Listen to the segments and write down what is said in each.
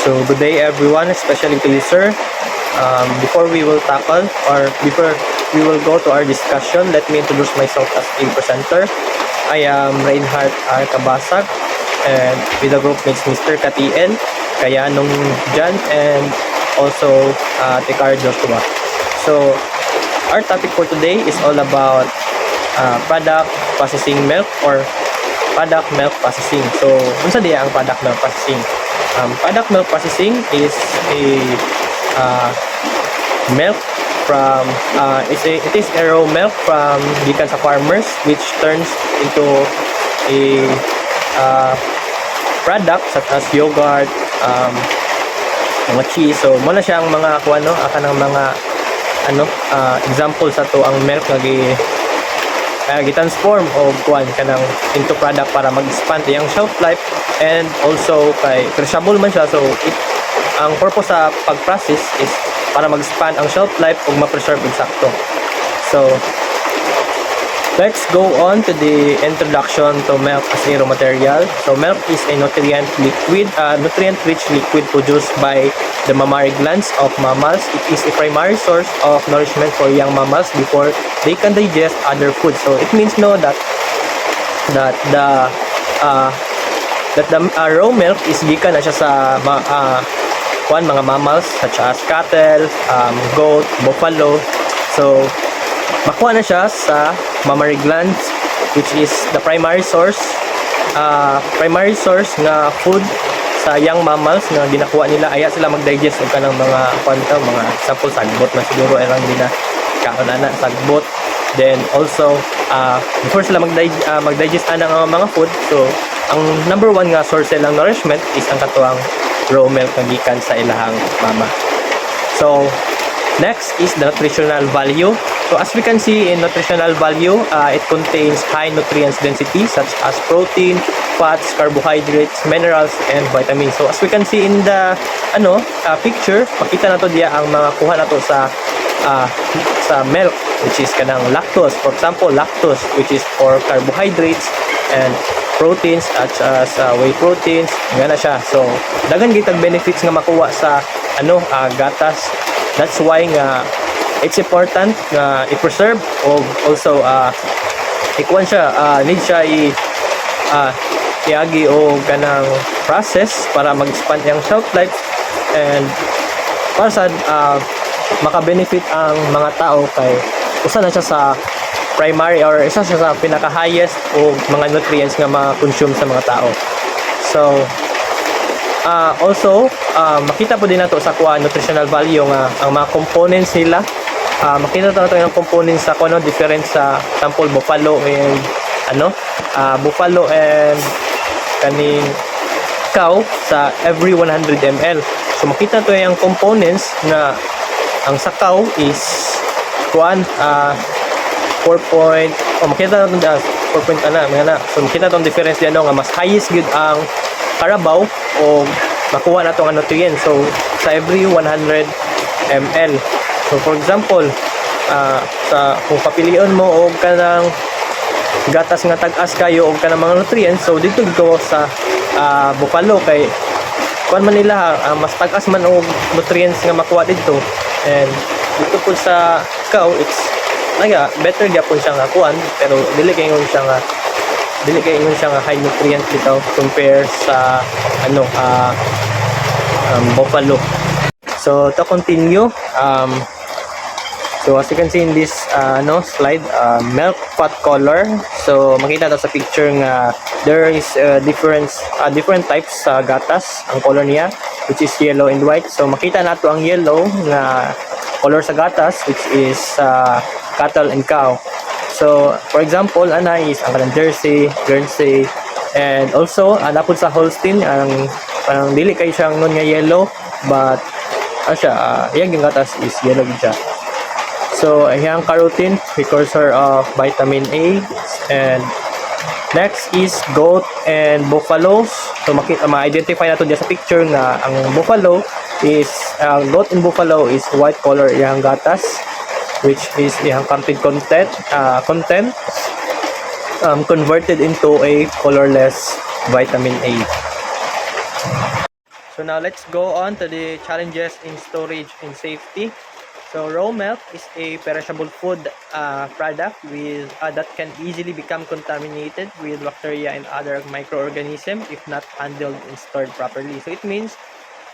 So good day everyone, especially to you sir. Before we will tackle or before we will go to our discussion, let me introduce myself as a presenter. I am Reinhardt R. Kabasag and with the group mates Mr. Katien, Kayanong Jan, and also Tekar Joshua. So our topic for today is all about product processing milk or product milk processing. So unsa diya ang product milk processing? Product milk processing is a milk from it is a raw milk from gikan sa farmers which turns into a product such as yogurt, mga cheese. So mo na siyang mga kuano kanang mga example sa to ang milk nga gi-transform o kuan kanang into product para mag-expand iyang shelf life, and also kay perishable man siya. So ang purpose sa pag-process is para mag-expand ang shelf life ug ma-preserve eksakto. So let's go on to the introduction to milk as a raw material. So milk is a nutrient-rich liquid produced by the mammary glands of mammals. It is a primary source of nourishment for young mammals before they can digest other foods. So it means that the raw milk is gikan na siya sa mga mammals such as cattle, goat, buffalo. So makuha na siya sa mammary glands, which is the primary source nga food sa young mammals nga ginakuha nila aya sila mag-digest og kanang mga mga example sagbot na siguro ilang kaon ana sagbot. Then also before sila mag-digest ana nga mga food, so ang number one nga source lang nourishment is ang katuang raw milk nga gikan sa ilahang mama. So next is the nutritional value. So as we can see in nutritional value, it contains high nutrients density such as protein, fats, carbohydrates, minerals, and vitamins. So as we can see in the picture, makita nato diya ang mga kuha nato sa milk, which is kanang lactose. For example, lactose, which is for carbohydrates, and proteins such as whey proteins, nga na siya. So dagan gitag benefits nga makuha sa gatas. That's why nga it's important nga i-preserve o also ikuan siya need siya iagi o kanang process para mag-expand yung shelf life, and para sa maka-benefit ang mga tao kay usa na siya sa primary or isa siya sa pinaka-highest o mga nutrients nga ma-consume sa mga tao. So also makita po din nato sa nutritional value nga ang mga components nila. Makita nato yung components sa different sa sample buffalo and buffalo and kaning cow sa every 100 ml. So makita to yung components na ang sa cow is 4 point makita nato 4 so makita tong difference diyan nga mas highest gud ang karabaw o makuha na itong nutrients. So sa every 100 ml. So for example, kung papilion mo o kanang gatas nga tag-as kayo o kanang mga nutrients, so dito sa buffalo kay kuan man nila mas tag-as man og nutrients nga makuha dito, and dito po sa cow it's better gyapon siya nga kuan, pero dili kay ingon siya nga high nutrient dito compare sa buffalo. So to continue, so as you can see in this slide, milk fat color. So makita to sa picture nga there is different types sa gatas ang color niya, which is yellow and white. So makita nato ang yellow nga color sa gatas, which is cattle and cow. So for example is ang kanang Jersey, Guernsey, and also napod sa Holstein ang parang dili kay siyang nun nga yellow, but iyang gatas is yellow gid siya. So iyang carotene, precursor of vitamin A. And next is goat and buffaloes. So ma-identify nato diya sa picture nga ang buffalo is goat and buffalo is white color iyang gatas, which is iyang content converted into a colorless vitamin A. So now let's go on to the challenges in storage and safety. So raw milk is a perishable food product with that can easily become contaminated with bacteria and other microorganisms if not handled and stored properly. So it means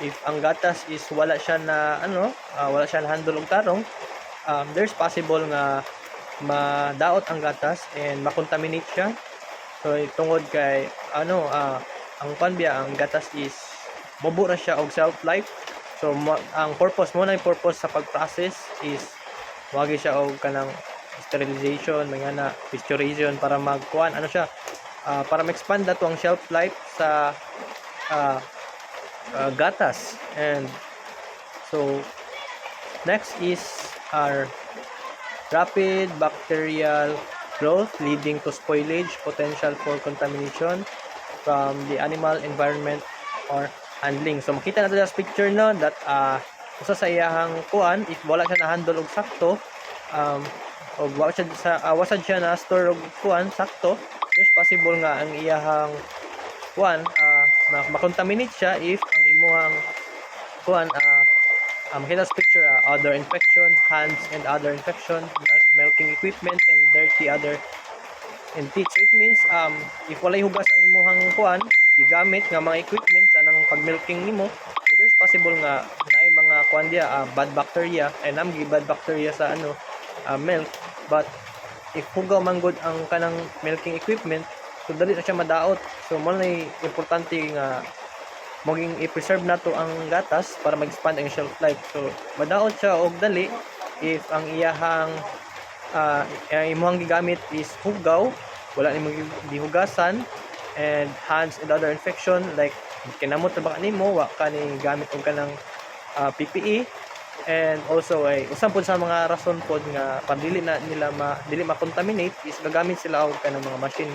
if ang gatas is wala siya na wala siya na handle og tarong, there's possible nga madaot ang gatas and makontaminate siya. So tungod kay ang panbiya ang gatas is mubo na siya og shelf life. So ang purpose mo na yung purpose sa pag-process is wagi siya og kanang sterilization, mga na pasteurization para magkuan siya para ma-expand dato ang shelf life sa gatas. And so next is our rapid bacterial growth leading to spoilage, potential for contamination from the animal environment or handling. So makita nato sa picture no that usa sa iyahang kuan if wala siya na handle og sakto o wasad siya na store og kuan sakto, there's possible nga ang iyahang kuan makontaminate siya if ang imuhang kuan makita sa picture other infection, hands and other infection, milking equipment and dirty other and teeth. So it means if walay hugas ang imuhang kuan gigamit nga mga equipments anang pag-milking nimo, so there's possible nga naay mga kuan dia bad bacteria and bad bacteria sa milk. But if hugaw man gud ang kanang milking equipment, so dali na siya madaot. So mo na importante nga maging i-preserve nato ang gatas para mag-expand ang shelf life. So madaot siya og dali if ang iyahang imuhang gigamit is hugaw, wala nimong gihugasan, and hands and other infection like kinamot na baka nimo wa ka ni gamit og kanang PPE. And also ay usan pud sa mga rason pod nga para dili ma-contaminate is gagamit sila og kanang mga machine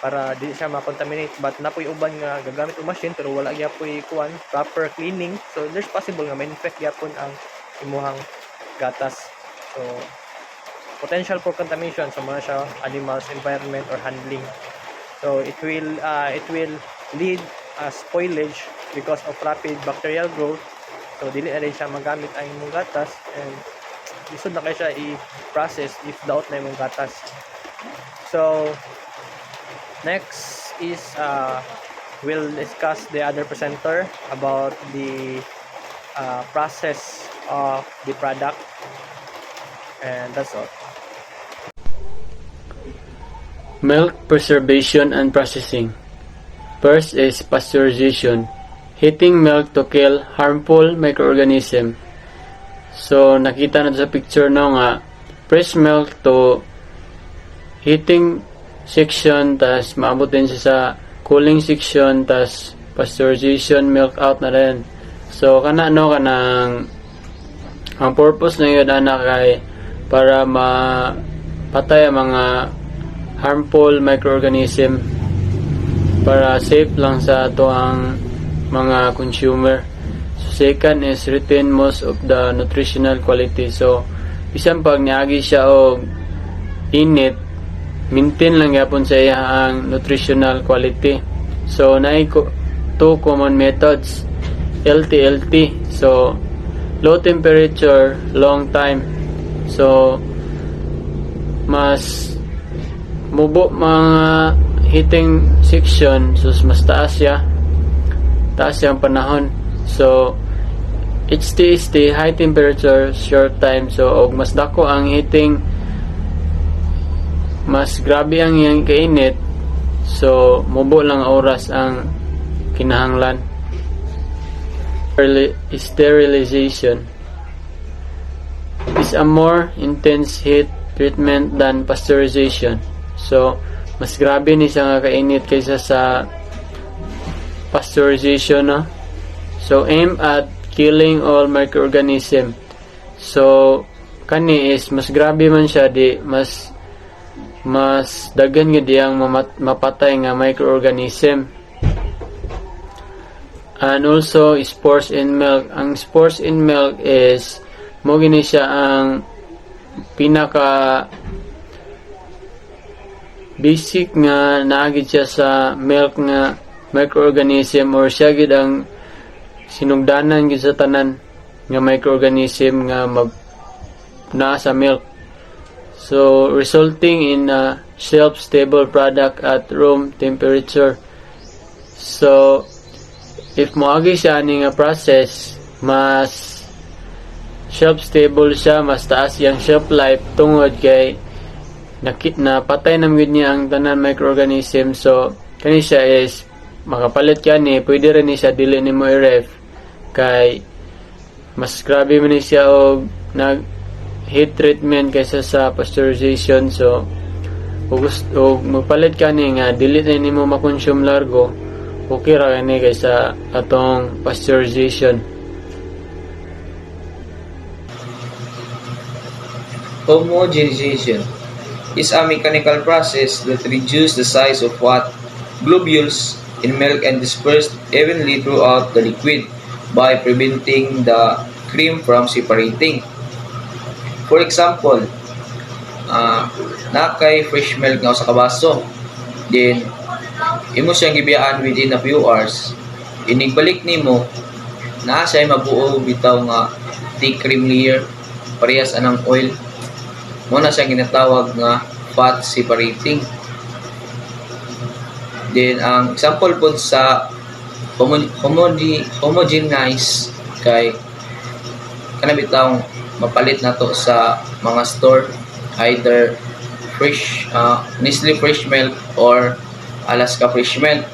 para dili siya ma-contaminate. But napoy uban nga gagamit og machine pero wala gyapon kuan proper cleaning, so there's possible nga ma-infect gyapon ang imuhang gatas. So potential for contamination sa mga siya animals, environment or handling. So it will lead spoilage because of rapid bacterial growth. So dili na rin siya magamit ang imong gatas and isod na kay siya i-process if daot na imong gatas. So next is we'll discuss the other presenter about the process of the product, and that's all. Milk preservation and processing. First is pasteurization. Heating milk to kill harmful microorganisms. So nakita na sa picture no nga fresh milk to heating section, tas maabot din siya sa cooling section, tas pasteurization, milk out na rin. So kanang ang purpose na yun kay para mapatay ang mga harmful microorganism para safe lang sa ato ang mga consumer. So second is retain most of the nutritional quality. So bisan pag niagi siya og init, maintain lang yapon sa iya ang nutritional quality. So naay two common methods, LTLT. So low temperature, long time. So mas mubo mga heating section, so mas taas yung panahon. So HTST, high temperature, short time. So og mas dako ang heating, mas grabe ang iyang kainit, so mubo lang oras ang kinahanglan. Sterilization is a more intense heat treatment than pasteurization. So mas grabe ni siya nga kainit kaysa sa pasteurization, no? So aim at killing all microorganism. So kani is mas grabe man siya, di mas daghan nga diyang mapatay nga microorganism. And also spores in milk. Ang spores in milk is mo gini siya ang pinaka basic nga naagid siya sa milk nga microorganism or siya gid ang sinugdanan gid sa tanan nga microorganism nga naa sa milk. So resulting in a shelf-stable product at room temperature. So if moagi siya ani nga process, mas shelf-stable siya, mas taas yang shelf life tungod kay napatay na gid niya ang tanan microorganism. So kani siya is makapalit kani, pwede rin ni siya dili nimo i-ref kay mas grabe man ni siya og nag heat treatment kaysa sa pasteurization. So ug magpalit kani nga dili na nimo makonsume largo, okay ra kani kaysa atong pasteurization. Homogenization is a mechanical process that reduces the size of what globules in milk and dispersed evenly throughout the liquid by preventing the cream from separating. For example, nakay fresh milk nga sa kabaso, then imo siyang gibiyaan within a few hours, inigbalik nimo naa siya mabuo bitaw nga thick cream layer parehas anang oil. Muna siya ginatawag nga fat separating. Then ang example po sa homogenize kay kana bitawng mapalit nato sa mga store, either fresh Nestle fresh milk or Alaska fresh milk.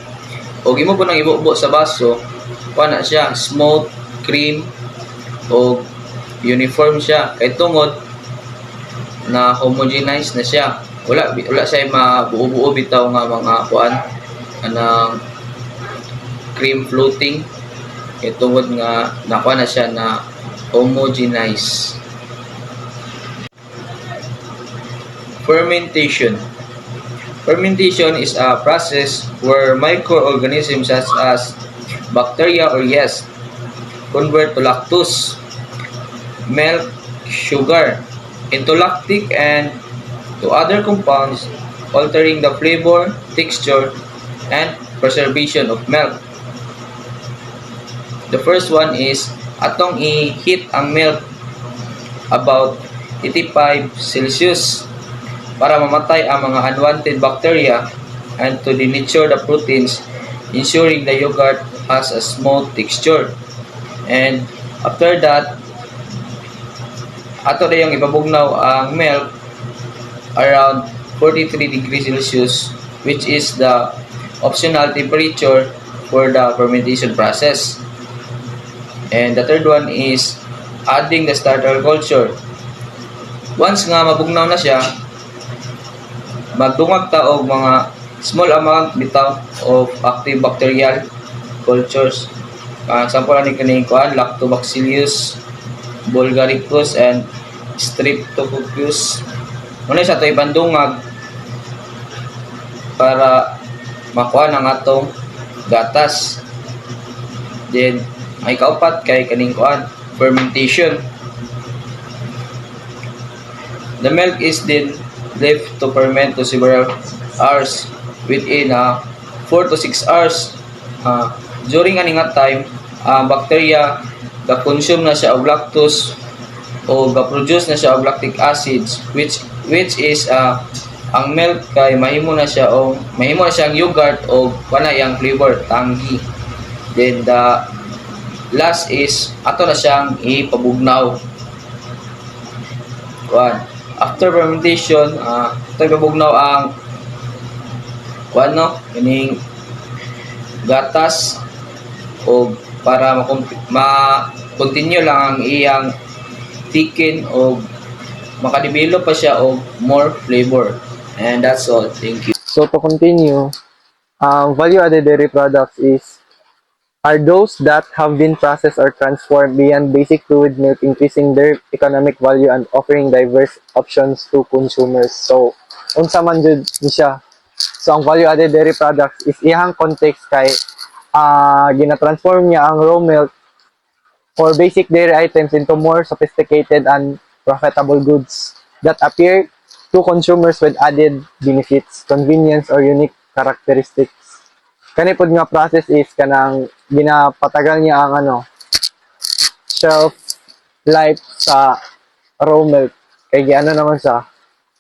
O imo po nang ibubo sa baso, na siya smooth, cream o uniform siya kay tungod na homogenize na siya. Wala siya mabuo-buo bitaw nga mga kuan anang cream floating kay tungod nga nakuha na siya na homogenize. Fermentation. Fermentation is a process where microorganisms such as bacteria or yeast convert to lactose, milk, sugar into lactic and to other compounds, altering the flavor, texture, and preservation of milk. The first one is atong i-heat ang milk about 85 Celsius para mamatay ang mga unwanted bacteria and to denature the proteins, ensuring the yogurt has a smooth texture. And after that, ato na yung ipabugnaw ang milk around 43 degrees Celsius, which is the optional temperature for the fermentation process. And the third one is adding the starter culture. Once nga mabugnaw na siya, magdungag ta og mga small amount bitaw of active bacterial cultures. Example ani kini kuan Lactobacillus bulgaricus and Streptococcus. Muna sa ito'y bandungag para makuha ng atong gatas. Then, ay kaupat kay kaning kuan fermentation. The milk is then left to ferment to several hours within 4 to 6 hours. During aning time, bacteria ga-consume na siya og lactose o ga-produce na siya og lactic acids which is ang milk kay mahimo na siyang yogurt o kana yang flavor tangy. Then the last is ato na siyang ipabugnaw. After fermentation, ito ipabugnaw ang ining gatas o para ma-continue lang ang iyang thicken o makadevelop pa siya o more flavor. And that's all. Thank you. So to continue, value-added dairy products are those that have been processed or transformed beyond basic fluid milk, increasing their economic value and offering diverse options to consumers. So, unsa man jud ni siya. So, ang value-added dairy products is iyang context kay gina-transform niya ang raw milk or basic dairy items into more sophisticated and profitable goods that appear to consumers with added benefits, convenience, or unique characteristics. kani pod nga process is kanang ginapatagal niya ang shelf life sa raw milk kay giano naman sa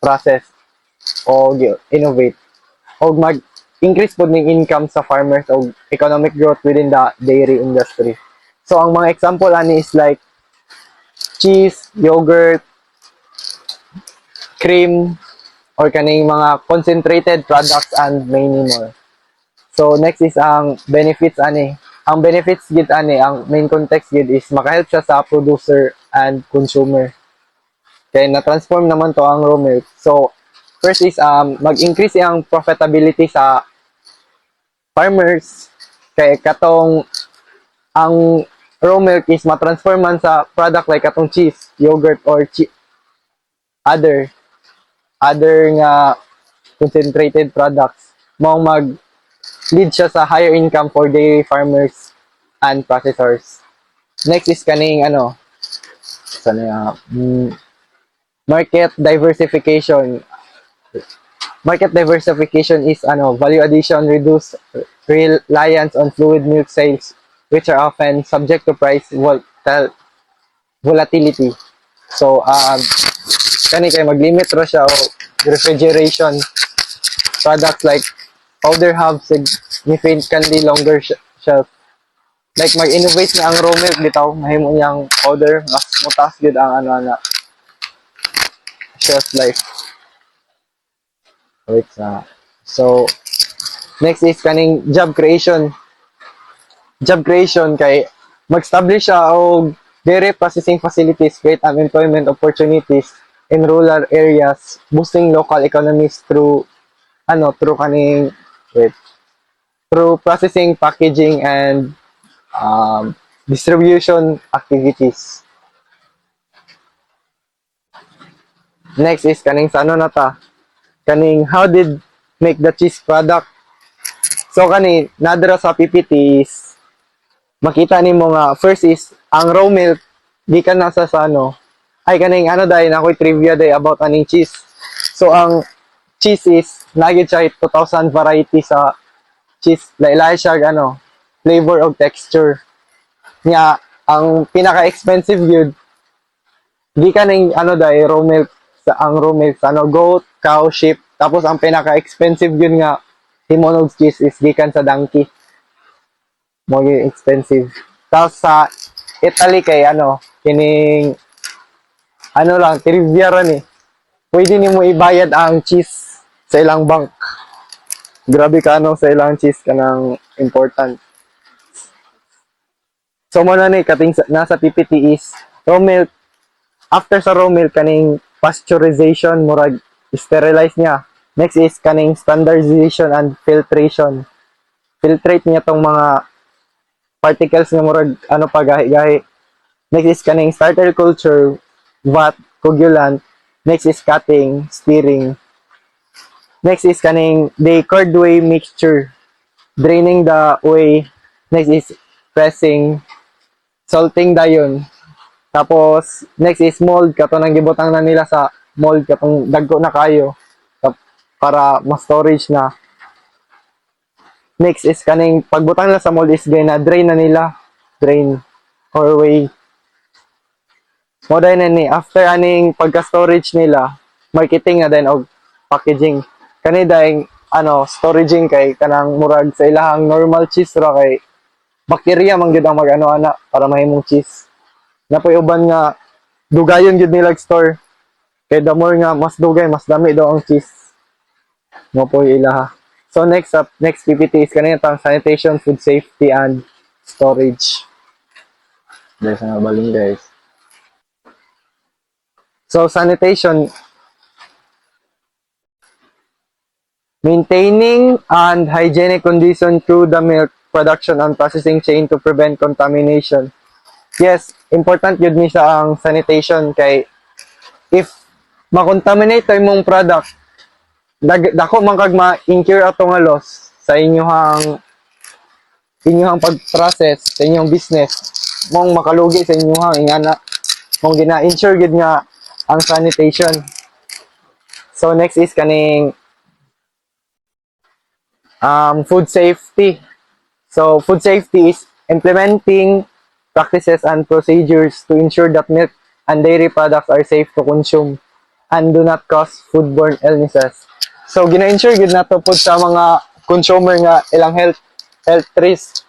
process o innovate o mag-increase pod ning income sa farmers o economic growth within the dairy industry. So ang mga example ani is like cheese, yogurt, cream, or kaning mga concentrated products and many more. So next is ang benefits ani. Ang benefits gid ani, ang main context gid is makahelp siya sa producer and consumer. Kaya na-transform naman to ang raw milk. So first is mag-increase ang profitability sa farmers kay katong ang raw milk is ma-transform man sa product like katong cheese, yogurt or other nga concentrated products mao mag lead siya sa higher income for dairy farmers and processors. Next is kaning market diversification. Market diversification is value addition, reduce reliance on fluid milk sales which are often subject to price volatility. So kani kay mag-limit ra siya o refrigeration products like powder have significantly longer shelf. Like mag-innovate na ang raw milk bitaw, mahimo niyang powder mas mutas gid ang shelf life. Wait so next is kaning job creation. Job creation kay mag-establish siya og dairy processing facilities create employment opportunities in rural areas, boosting local economies through through processing, packaging, and distribution activities. Next is kaning sa kaning how did make the cheese product. So kani nadra sa PPT is makita nimo nga first is ang raw milk gikan na sa ay kaning dahil ako'y trivia day about aning cheese. So ang cheese is nagit siya 2,000 variety sa cheese. Lailay siya flavor of texture. Nya ang pinaka-expensive yun gikan ning dahil raw milk ang raw milk sa goat, cow, sheep. Tapos ang pinaka-expensive yun nga himonog cheese is gikan sa donkey. Mo expensive. Tapos sa Italy kay kining lang trivia ron pwede nimo ibayad ang cheese sa ilang bank. Grabe ka sa ilang cheese kanang important. So mo na kating nasa PPT is raw milk. After sa raw milk kaning pasteurization murag sterilize niya. Next is kaning standardization and filtration. Filtrate niya tong mga particles nga murag gahi-gahi. Next is kaning starter culture, vat, coagulant. Next is cutting, stirring. Next is kaning the curd whey mixture, draining the whey. Next is pressing, salting dayon. Tapos next is mold, kato nang gibutang na nila sa mold katong dagko na kayo para mas storage na. Next is kaning pagbutang nila sa mold is na drain na nila, drain or whey. Moday na after aning pagka-storage nila, marketing na din og packaging. Kani dahil storaging kay kanang murag sa ilahang normal cheese ra kay bakterya man gyud ang mag-ana para mahimong cheese. Napoy uban nga dugayon gyud nila store. Kay the more nga mas dugay, mas dami daw ang cheese. Mo po ilaha. So next PPT is kanina tang sanitation, food safety and storage. There's na baling guys. So sanitation, maintaining and hygienic condition through the milk production and processing chain to prevent contamination. Yes, important yun ni sa ang sanitation kay if makontaminate imong product, dako man kag ma-incur ato nga loss sa inyong pag-process sa inyong business. Mong makalugi sa inyong ingana mong gina-insure gid nga ang sanitation. So next is kaning food safety. So, food safety is implementing practices and procedures to ensure that milk and dairy products are safe to consume and do not cause foodborne illnesses. So, gina-ensure gid nato pod sa mga consumer nga ilang health risk.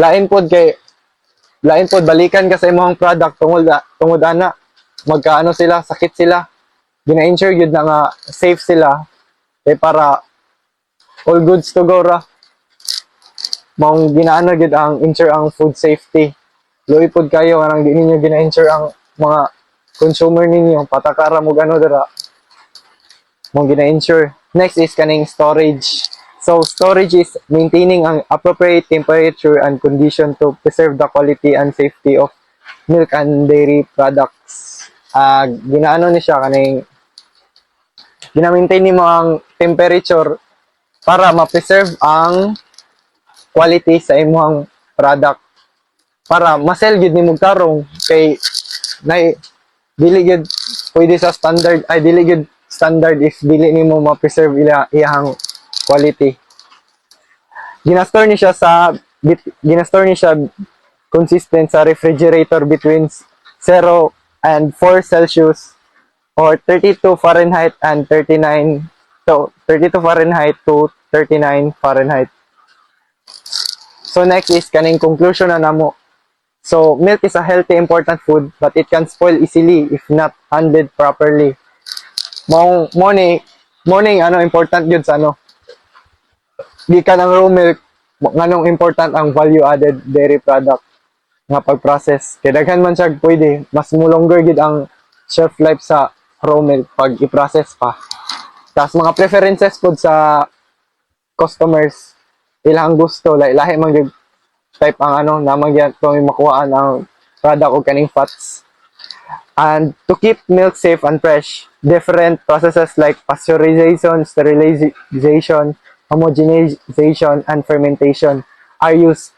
Lain pod balikan ka sa imong product tungod ana magkaano sila, sakit sila. Gina-ensure gid na nga safe sila para all goods to go ra. Maong ginaano gid ang ensure ang food safety. Luoy pod kayo nga nang di ninyo gina-ensure ang mga consumer ninyo patakara mo gano dira. Maong gina-ensure. Next is kaning storage. So storage is maintaining ang appropriate temperature and condition to preserve the quality and safety of milk and dairy products. Ginaano ni siya kaning gina-maintain nimo ang temperature para ma-preserve ang quality sa imong product para ma-sell gid nimo tarong kay dili gid pwede sa standard dili gid standard if dili nimo ma-preserve iyang quality. Ginastore ni siya consistent sa refrigerator between 0 and 4 Celsius or 32 Fahrenheit and 32 Fahrenheit to 39 Fahrenheit. So next is kaning conclusion na namo. So milk is a healthy important food but it can spoil easily if not handled properly. Morning important yun sa di ka ng raw milk nganong important ang value added dairy product nga pag-process kay daghan man siya pwede mas mo longer gid ang shelf life sa raw milk pag i-process pa. Tas mga preferences pod sa customers ilang gusto lahi man gyud type ang namang gyud to makuhaan ang product og kaning fats. And to keep milk safe and fresh, different processes like pasteurization, sterilization, homogenization, and fermentation are used.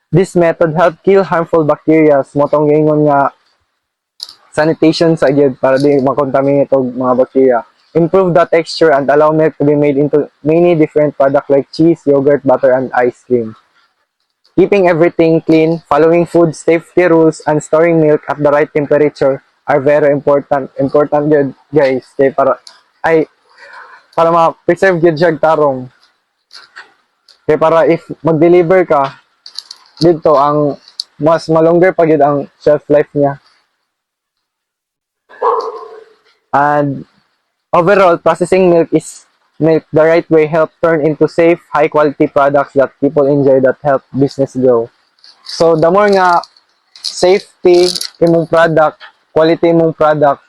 This method help kill harmful bacteria. Motong gingon nga sanitation sa gyud para di makontaminate og mga bacteria. Improve the texture and allow milk to be made into many different products like cheese, yogurt, butter, and ice cream. Keeping everything clean, following food safety rules, and storing milk at the right temperature are very important. Important yun, guys. Kaya para ma-preserve yun siya tarong. Kaya para if mag-deliver ka, dito ang mas malongger pa yun ang shelf life niya. And overall, processing milk the right way help turn into safe, high-quality products that people enjoy that help business grow. So, the more nga safety imong product, quality imong product,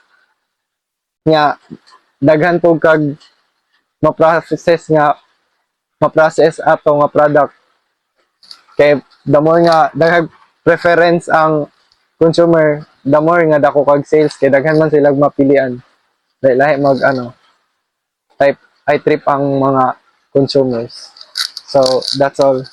nga daghan po kag ma-process ato nga product. Kay the more nga daghang preference ang consumer, the more nga dako kag sales kay daghan man sila mapilian. Lahi mag type I trip ang mga consumers. So that's all.